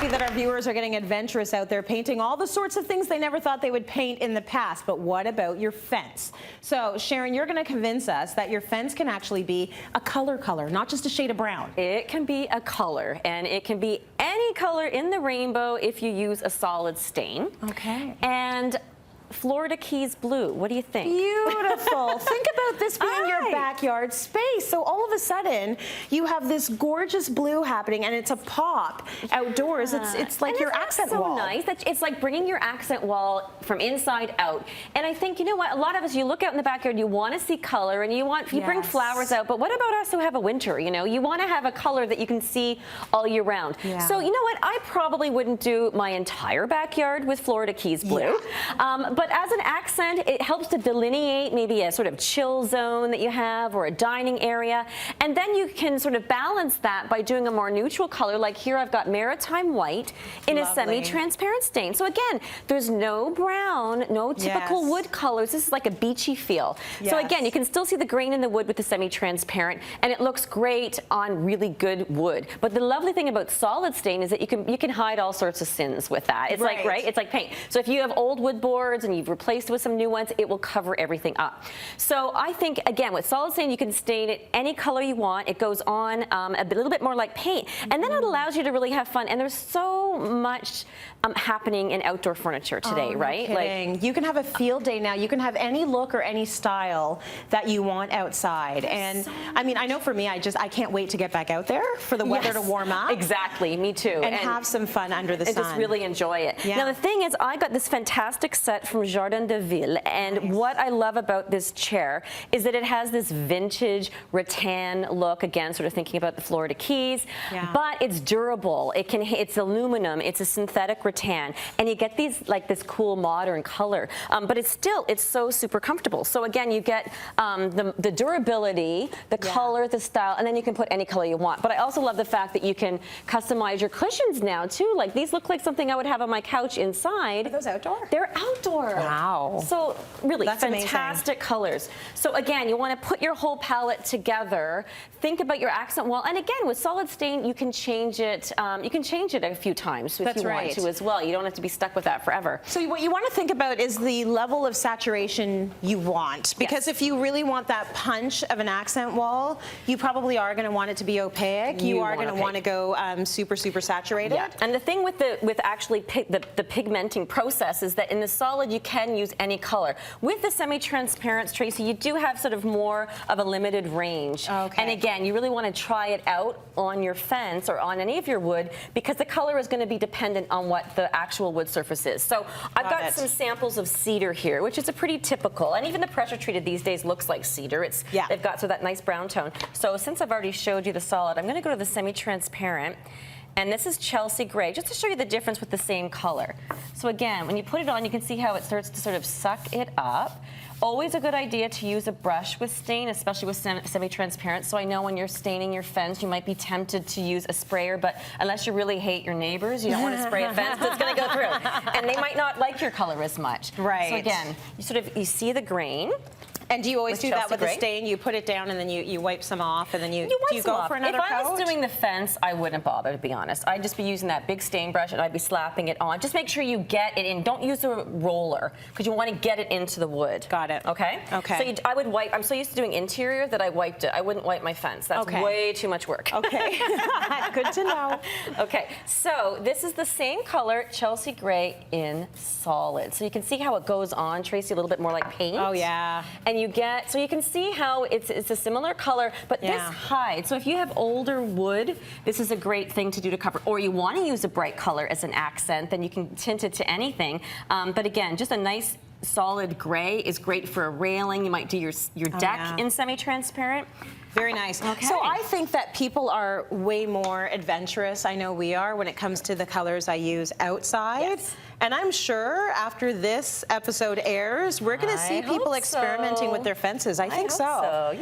happy that our viewers are getting adventurous out there, painting all the sorts of things they never thought they would paint in the past. But what about your fence? So, Sharon, you're going to convince us that your fence can actually be a color, not just a shade of brown. It can be a color, and it can be any color in the rainbow if you use a solid stain. Okay. And Florida Keys blue. What do you think? Beautiful. Think about this being your backyard space. So all of a sudden, you have this gorgeous blue happening, and it's a pop outdoors. It's like your accent wall. So nice. It's like bringing your accent wall from inside out. And I think, you know what? A lot of us, you look out in the backyard, you want to see color, and you bring flowers out. But what about us who have a winter? You know, you want to have a color that you can see all year round. Yeah. So you know what? I probably wouldn't do my entire backyard with Florida Keys blue. But as an accent, it helps to delineate maybe a sort of chill zone that you have or a dining area. And then you can sort of balance that by doing a more neutral color. Like here I've got maritime white in a semi-transparent stain. So again, there's no brown, no typical wood colors. This is like a beachy feel. So again, you can still see the grain in the wood with the semi-transparent, and it looks great on really good wood. But the lovely thing about solid stain is that you can hide all sorts of sins with that. It's like, it's like paint. So if you have old wood boards and you've replaced with some new ones, it will cover everything up. So I think, again, with solid stain, you can stain it any color you want. It goes on a little bit more like paint. And then it allows you to really have fun. And there's so much happening in outdoor furniture today, right? Like, you can have a field day now. You can have any look or any style that you want outside. And I mean, I know for me, I can't wait to get back out there for the weather to warm up. Exactly, me too. And have some fun under the sun. And just really enjoy it. Now the thing is, I got this fantastic set from Jardin de Ville, and what I love about this chair is that it has this vintage rattan look, again, sort of thinking about the Florida Keys, but it's durable. It's aluminum, it's a synthetic rattan, and you get these like this cool modern color, but it's so super comfortable. So again, you get the durability, the color, the style, and then you can put any color you want. But I also love the fact that you can customize your cushions now too. Like these look like something I would have on my couch inside. Are those outdoor? They're outdoor. Wow. So really That's fantastic colors. So again, you want to put your whole palette together. Think about your accent wall, and again, with solid stain, you can change it. You can change it a few times if you want to as well. You don't have to be stuck with that forever. So what you want to think about is the level of saturation you want, because if you really want that punch of an accent wall, you probably are going to want it to be opaque. You are going to want to go super saturated. Yeah. And the thing with actually the pigmenting process is that in the solid you can use any color. With the semi-transparents, Tracy, you do have sort of more of a limited range. And again, you really want to try it out on your fence or on any of your wood, because the color is going to be dependent on what the actual wood surface is. So I've got some samples of cedar here, which is a pretty typical, and even the pressure treated these days looks like cedar. They've got that nice brown tone. So since I've already showed you the solid, I'm going to go to the semi-transparent. And this is Chelsea Grech, just to show you the difference with the same color. So again, when you put it on, you can see how it starts to sort of suck it up. Always a good idea to use a brush with stain, especially with semi-transparent. So I know when you're staining your fence, you might be tempted to use a sprayer, but unless you really hate your neighbors, you don't want to spray a fence that's going to go through. And they might not like your color as much. Right. So again, you see the grain. And do you always do that with a stain? You put it down and then you wipe some off, and then do you go for another coat? If I was doing the fence, I wouldn't bother, to be honest. I'd just be using that big stain brush and I'd be slapping it on. Just make sure you get it in. Don't use a roller, because you want to get it into the wood. Got it. Okay? Okay. So I would wipe. I'm so used to doing interior that I wiped it. I wouldn't wipe my fence. That's way too much work. Okay. Good to know. Okay. So this is the same color, Chelsea Grech, in solid. So you can see how it goes on, Tracy, a little bit more like paint. Oh, yeah. And so you can see how it's a similar color, but this hides. So if you have older wood, this is a great thing to do to cover. Or you want to use a bright color as an accent, then you can tint it to anything. But again, just a nice solid gray is great for a railing. You might do your deck in semi-transparent. Very nice. So I think that people are way more adventurous, I know we are, when it comes to the colors I use outside. And I'm sure after this episode airs, we're going to see people experimenting with their fences. I think so.